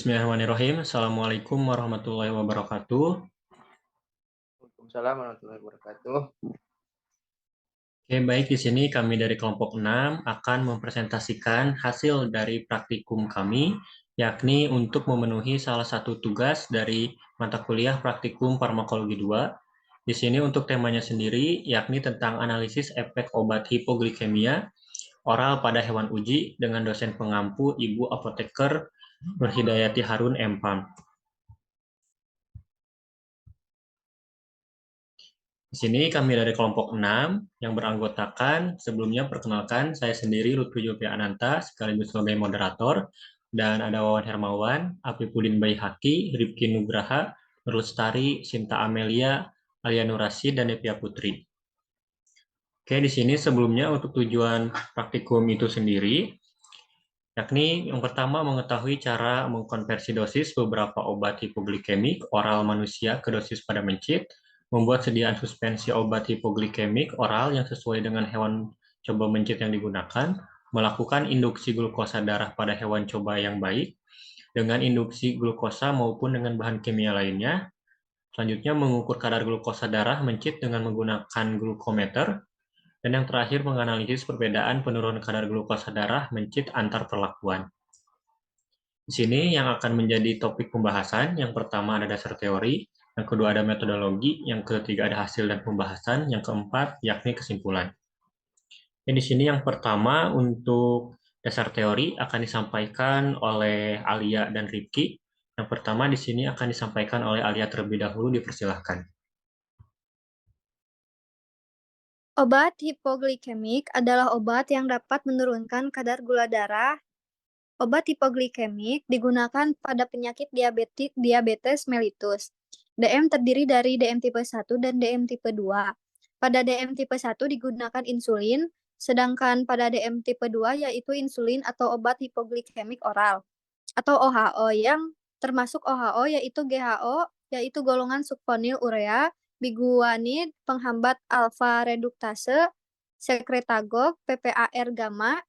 Bismillahirrahmanirrahim. Assalamualaikum warahmatullahi wabarakatuh. Waalaikumsalam warahmatullahi wabarakatuh. Oke, baik, di sini kami dari kelompok 6 akan mempresentasikan hasil dari praktikum kami, yakni untuk memenuhi salah satu tugas dari mata kuliah praktikum farmakologi 2. Di sini untuk temanya sendiri, yakni tentang analisis efek obat hipoglikemia oral pada hewan uji dengan dosen pengampu Ibu Apoteker Nurhidayati Harun M.Pharm. Di sini kami dari kelompok 6 yang beranggotakan, sebelumnya perkenalkan saya sendiri Lutfi Julfi Ananta sekaligus sebagai moderator, dan ada Wawan Hermawan, Apipudin Baihaki, Rifki Nugraha, Nur Lestari, Sinta Amelia, Alia Nurasi, dan Devia Putri. Oke, di sini sebelumnya untuk tujuan praktikum itu sendiri, yakni yang pertama mengetahui cara mengkonversi dosis beberapa obat hipoglikemik oral manusia ke dosis pada mencit, membuat sediaan suspensi obat hipoglikemik oral yang sesuai dengan hewan coba mencit yang digunakan, melakukan induksi glukosa darah pada hewan coba yang baik, dengan induksi glukosa maupun dengan bahan kimia lainnya. Selanjutnya mengukur kadar glukosa darah mencit dengan menggunakan glukometer, dan yang terakhir menganalisis perbedaan penurunan kadar glukosa darah mencit antar perlakuan. Di sini yang akan menjadi topik pembahasan, yang pertama ada dasar teori, yang kedua ada metodologi, yang ketiga ada hasil dan pembahasan, yang keempat yakni kesimpulan. Di sini yang pertama untuk dasar teori akan disampaikan oleh Alia dan Rifki. Yang pertama di sini akan disampaikan oleh Alia terlebih dahulu, dipersilahkan. Obat hipoglikemik adalah obat yang dapat menurunkan kadar gula darah. Obat hipoglikemik digunakan pada penyakit diabetes mellitus. DM terdiri dari DM tipe 1 dan DM tipe 2. Pada DM tipe 1 digunakan insulin, sedangkan pada DM tipe 2 yaitu insulin atau obat hipoglikemik oral atau OHO yang termasuk OHO yaitu GHO yaitu golongan subfonil urea, biguanid, penghambat alfa reduktase, sekretagog, PPAR gamma,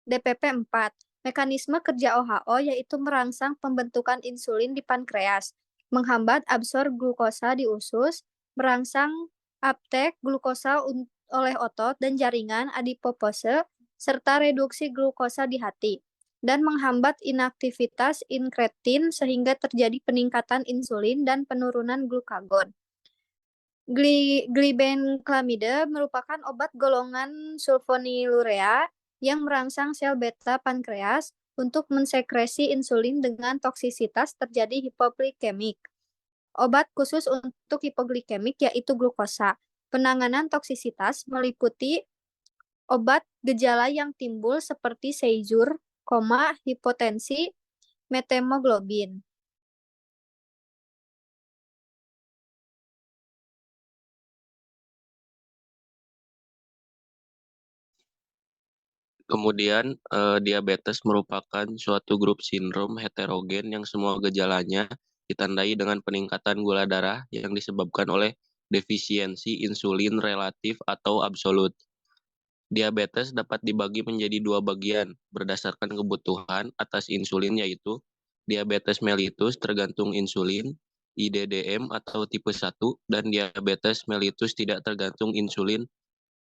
DPP4. Mekanisme kerja OHO yaitu merangsang pembentukan insulin di pankreas, menghambat absor glukosa di usus, merangsang uptake glukosa oleh otot dan jaringan adipose, serta reduksi glukosa di hati, dan menghambat inaktivitas inkretin sehingga terjadi peningkatan insulin dan penurunan glukagon. Glibenclamide merupakan obat golongan sulfonylurea yang merangsang sel beta pankreas untuk mensekresi insulin dengan toksisitas terjadi hipoglikemik. Obat khusus untuk hipoglikemik yaitu glukosa. Penanganan toksisitas meliputi obat gejala yang timbul seperti seizur, koma, hipotensi, methemoglobin. Kemudian, diabetes merupakan suatu grup sindrom heterogen yang semua gejalanya ditandai dengan peningkatan gula darah yang disebabkan oleh defisiensi insulin relatif atau absolut. Diabetes dapat dibagi menjadi dua bagian berdasarkan kebutuhan atas insulin, yaitu diabetes mellitus tergantung insulin, IDDM atau tipe 1, dan diabetes mellitus tidak tergantung insulin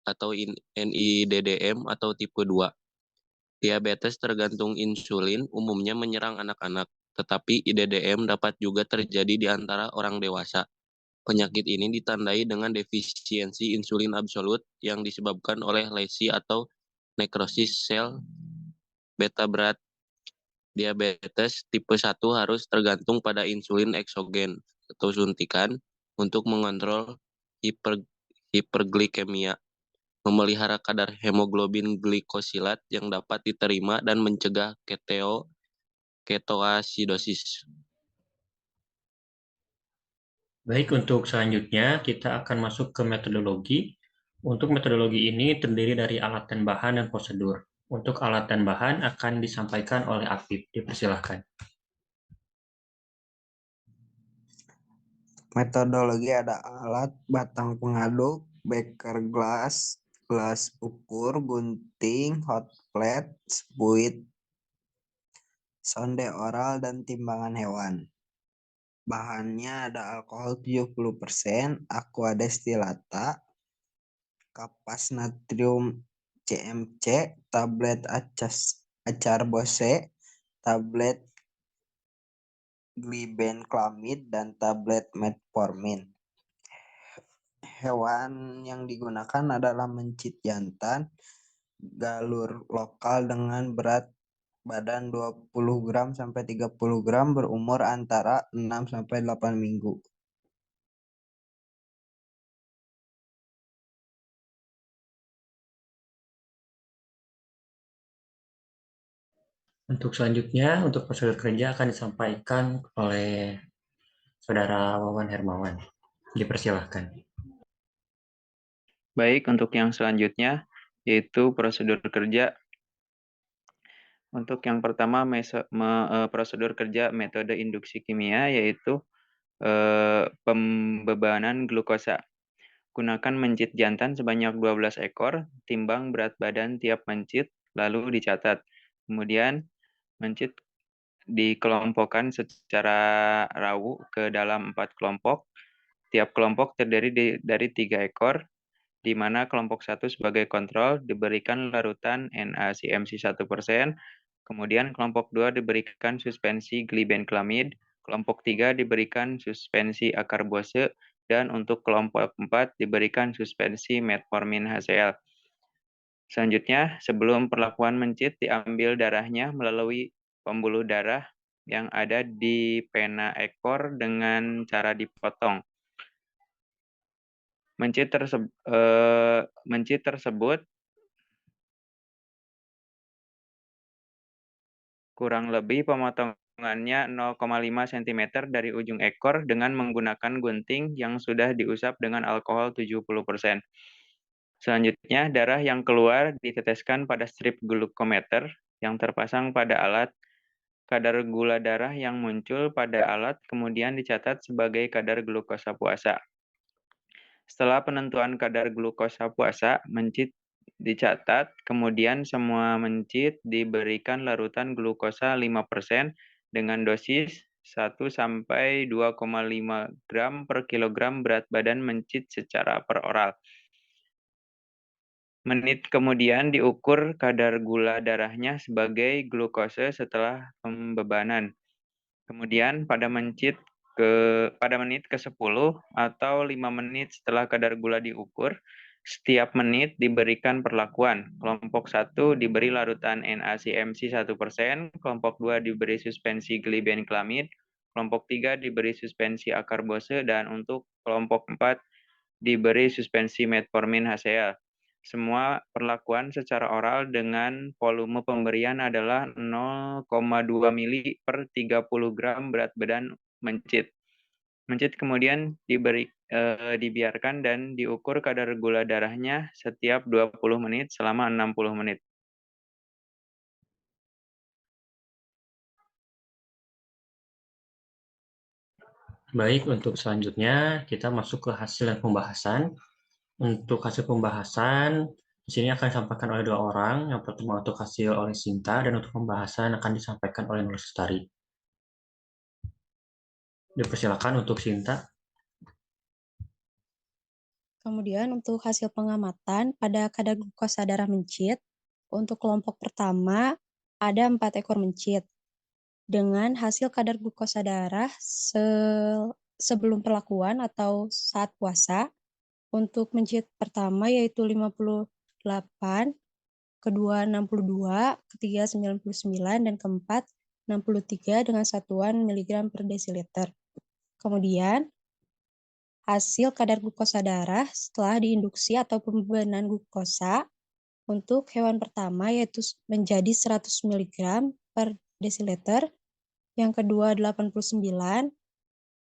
atau NIDDM atau tipe 2. Diabetes tergantung insulin umumnya menyerang anak-anak, tetapi IDDM dapat juga terjadi di antara orang dewasa. Penyakit ini ditandai dengan defisiensi insulin absolut yang disebabkan oleh lesi atau nekrosis sel beta berat. Diabetes tipe 1 harus tergantung pada insulin eksogen atau suntikan untuk mengontrol hiperglikemia, memelihara kadar hemoglobin glikosilat yang dapat diterima dan mencegah ketoasidosis. Baik, untuk selanjutnya kita akan masuk ke metodologi. Untuk metodologi ini terdiri dari alat dan bahan dan prosedur. Untuk alat dan bahan akan disampaikan oleh Apip, dipersilahkan. Metodologi ada alat, batang pengaduk, beker gelas, gelas ukur, gunting, hot plate, spuit, sonde oral, dan timbangan hewan. Bahannya ada alkohol 70%, aqua destilata, kapas natrium CMC, tablet acar bose, tablet glibenclamid, dan tablet metformin. Hewan yang digunakan adalah mencit jantan, galur lokal dengan berat badan 20 gram sampai 30 gram, berumur antara 6 sampai 8 minggu. Untuk selanjutnya, untuk prosedur kerja akan disampaikan oleh Saudara Wawan Hermawan. Dipersilahkan. Baik, untuk yang selanjutnya yaitu prosedur kerja. Untuk yang pertama prosedur kerja metode induksi kimia yaitu pembebanan glukosa. Gunakan mencit jantan sebanyak 12 ekor, timbang berat badan tiap mencit, lalu dicatat. Kemudian mencit dikelompokkan secara rawu ke dalam 4 kelompok. Tiap kelompok terdiri dari 3 ekor, di mana kelompok 1 sebagai kontrol diberikan larutan NaCMC 1%, kemudian kelompok 2 diberikan suspensi glibenclamid, kelompok 3 diberikan suspensi akarbose, dan untuk kelompok 4 diberikan suspensi metformin HCl. Selanjutnya, sebelum perlakuan mencit, diambil darahnya melalui pembuluh darah yang ada di pena ekor dengan cara dipotong. Mencit tersebut kurang lebih pemotongannya 0,5 cm dari ujung ekor dengan menggunakan gunting yang sudah diusap dengan alkohol 70%. Selanjutnya, darah yang keluar diteteskan pada strip glukometer yang terpasang pada alat. Kadar gula darah yang muncul pada alat kemudian dicatat sebagai kadar glukosa puasa. Setelah penentuan kadar glukosa puasa, mencit dicatat, kemudian semua mencit diberikan larutan glukosa 5% dengan dosis 1 sampai 2,5 gram per kilogram berat badan mencit secara peroral. Menit kemudian diukur kadar gula darahnya sebagai glukose setelah pembebanan. Kemudian pada menit ke-10 atau 5 menit setelah kadar gula diukur, setiap menit diberikan perlakuan. Kelompok 1 diberi larutan NaCMC 1%, kelompok 2 diberi suspensi glibenclamid, kelompok 3 diberi suspensi akarbose, dan untuk kelompok 4 diberi suspensi metformin HCl. Semua perlakuan secara oral dengan volume pemberian adalah 0,2 mili per 30 gram berat badan mencit. Mencit kemudian dibiarkan dan diukur kadar gula darahnya setiap 20 menit selama 60 menit. Baik, untuk selanjutnya kita masuk ke hasil pembahasan. Untuk hasil pembahasan, di sini akan disampaikan oleh dua orang. Yang pertama untuk hasil oleh Sinta, dan untuk pembahasan akan disampaikan oleh Nur Lestari. Dipersilakan untuk Sinta. Kemudian untuk hasil pengamatan pada kadar glukosa darah mencit, untuk kelompok pertama ada 4 ekor mencit dengan hasil kadar glukosa darah sebelum perlakuan atau saat puasa. Untuk mencit pertama yaitu 58, kedua 62, ketiga 99, dan keempat 63 dengan satuan miligram per desiliter. Kemudian hasil kadar glukosa darah setelah diinduksi atau pembebanan glukosa untuk hewan pertama yaitu menjadi 100 mg per desiliter, yang kedua 89,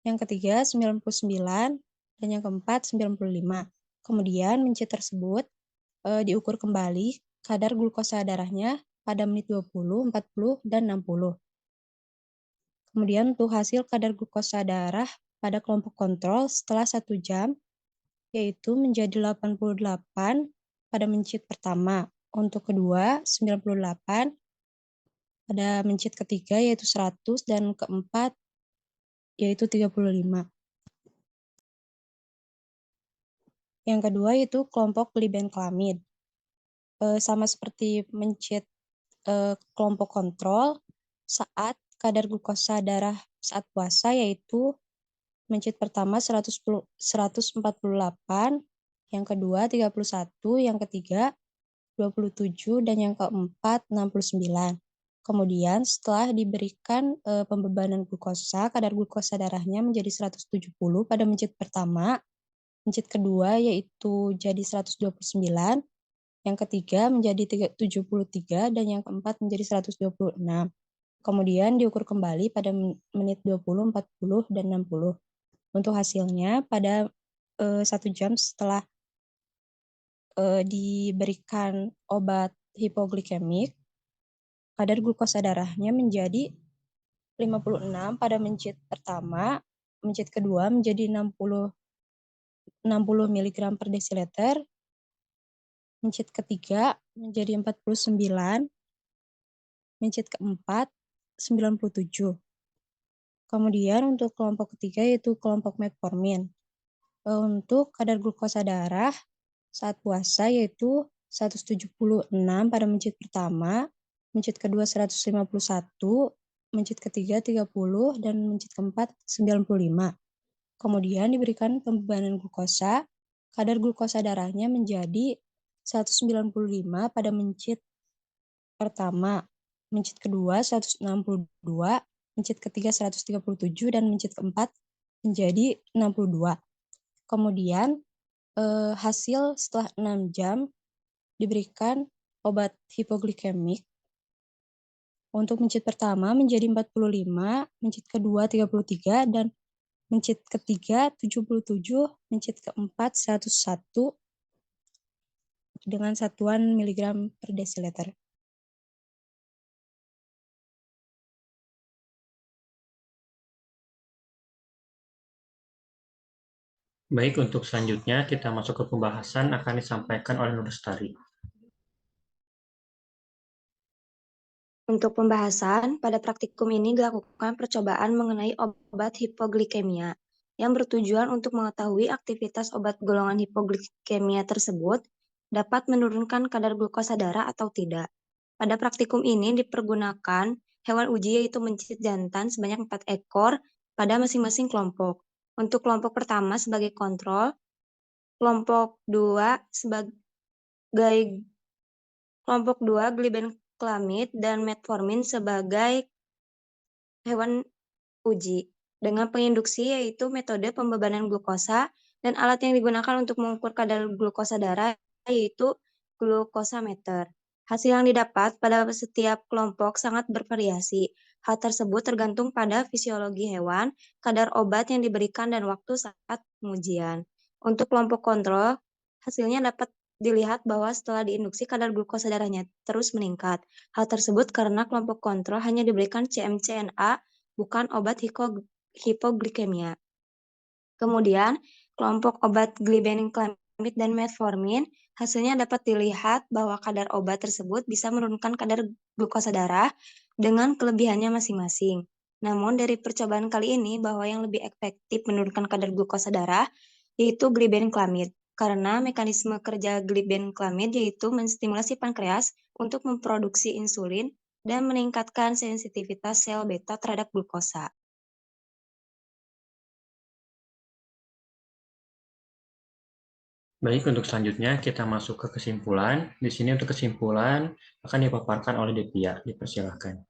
yang ketiga 99, dan yang keempat 95. Kemudian mencit tersebut diukur kembali kadar glukosa darahnya pada menit 20, 40, dan 60. Kemudian untuk hasil kadar glukosa darah pada kelompok kontrol setelah 1 jam, yaitu menjadi 88 pada mencit pertama. Untuk kedua, 98, pada mencit ketiga yaitu 100 dan keempat yaitu 35. Yang kedua itu kelompok glibenclamid. Sama seperti mencit kelompok kontrol saat kadar glukosa darah saat puasa yaitu mencit pertama 148, yang kedua 31, yang ketiga 27, dan yang keempat 69. Kemudian setelah diberikan pembebanan glukosa, kadar glukosa darahnya menjadi 170 pada mencit pertama, mencit kedua yaitu jadi 129, yang ketiga menjadi 73, dan yang keempat menjadi 126. Kemudian diukur kembali pada menit 20, 40, dan 60. Untuk hasilnya pada 1 jam setelah diberikan obat hipoglikemik, kadar glukosa darahnya menjadi 56 pada mencit pertama, mencit kedua menjadi 60 mg per desiliter, mencit ketiga menjadi 49, mencit keempat 97. Kemudian untuk kelompok ketiga yaitu kelompok metformin. Untuk kadar glukosa darah saat puasa yaitu 176 pada mencit pertama, mencit kedua 151, mencit ketiga 30, dan mencit keempat 95. Kemudian diberikan pembebanan glukosa, kadar glukosa darahnya menjadi 195 pada mencit pertama, mencit kedua 162, mencit ketiga 137, dan mencit keempat menjadi 62. Kemudian hasil setelah 6 jam diberikan obat hipoglikemik. Untuk mencit pertama menjadi 45, mencit kedua 33, dan mencit ketiga 77, mencit keempat 101 dengan satuan miligram per desiliter. Baik, untuk selanjutnya kita masuk ke pembahasan akan disampaikan oleh Nur Lestari. Untuk pembahasan, pada praktikum ini dilakukan percobaan mengenai obat hipoglikemia yang bertujuan untuk mengetahui aktivitas obat golongan hipoglikemia tersebut dapat menurunkan kadar glukosa darah atau tidak. Pada praktikum ini dipergunakan hewan uji yaitu mencit jantan sebanyak 4 ekor pada masing-masing kelompok. Untuk kelompok pertama sebagai kontrol, kelompok 2 glibenclamid dan metformin sebagai hewan uji dengan penginduksi yaitu metode pembebanan glukosa dan alat yang digunakan untuk mengukur kadar glukosa darah yaitu glukosameter. Hasil yang didapat pada setiap kelompok sangat bervariasi. Hal tersebut tergantung pada fisiologi hewan, kadar obat yang diberikan, dan waktu saat pengujian. Untuk kelompok kontrol, hasilnya dapat dilihat bahwa setelah diinduksi kadar glukosa darahnya terus meningkat. Hal tersebut karena kelompok kontrol hanya diberikan CMCNA, bukan obat hipoglikemia. Kemudian, kelompok obat glibenclamid dan metformin, hasilnya dapat dilihat bahwa kadar obat tersebut bisa menurunkan kadar glukosa darah dengan kelebihannya masing-masing. Namun dari percobaan kali ini bahwa yang lebih efektif menurunkan kadar glukosa darah yaitu glibenclamid, karena mekanisme kerja glibenclamid yaitu menstimulasi pankreas untuk memproduksi insulin dan meningkatkan sensitivitas sel beta terhadap glukosa. Baik, untuk selanjutnya kita masuk ke kesimpulan. Di sini untuk kesimpulan akan dipaparkan oleh Devia. Dipersilakan.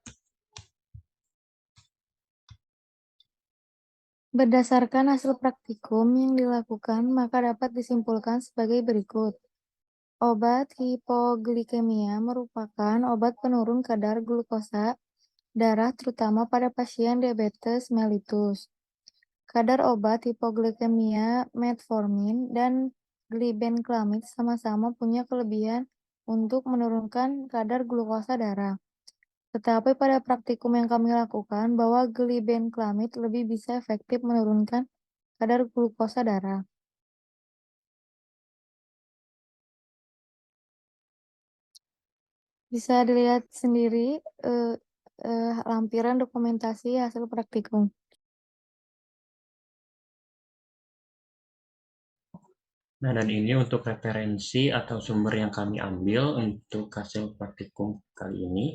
Berdasarkan hasil praktikum yang dilakukan, maka dapat disimpulkan sebagai berikut. Obat hipoglikemia merupakan obat penurun kadar glukosa darah terutama pada pasien diabetes mellitus. Kadar obat hipoglikemia, metformin, dan glibenclamid sama-sama punya kelebihan untuk menurunkan kadar glukosa darah. Tetapi pada praktikum yang kami lakukan bahwa glibenclamid lebih bisa efektif menurunkan kadar glukosa darah. Bisa dilihat sendiri lampiran dokumentasi hasil praktikum. Nah, dan ini untuk referensi atau sumber yang kami ambil untuk hasil praktikum kali ini.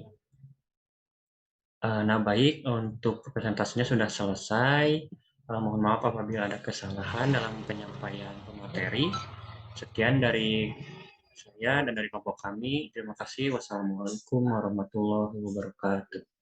Nah, baik, untuk presentasinya sudah selesai. Mohon maaf apabila ada kesalahan dalam penyampaian pemateri. Sekian dari saya dan dari kelompok kami. Terima kasih. Wassalamualaikum warahmatullahi wabarakatuh.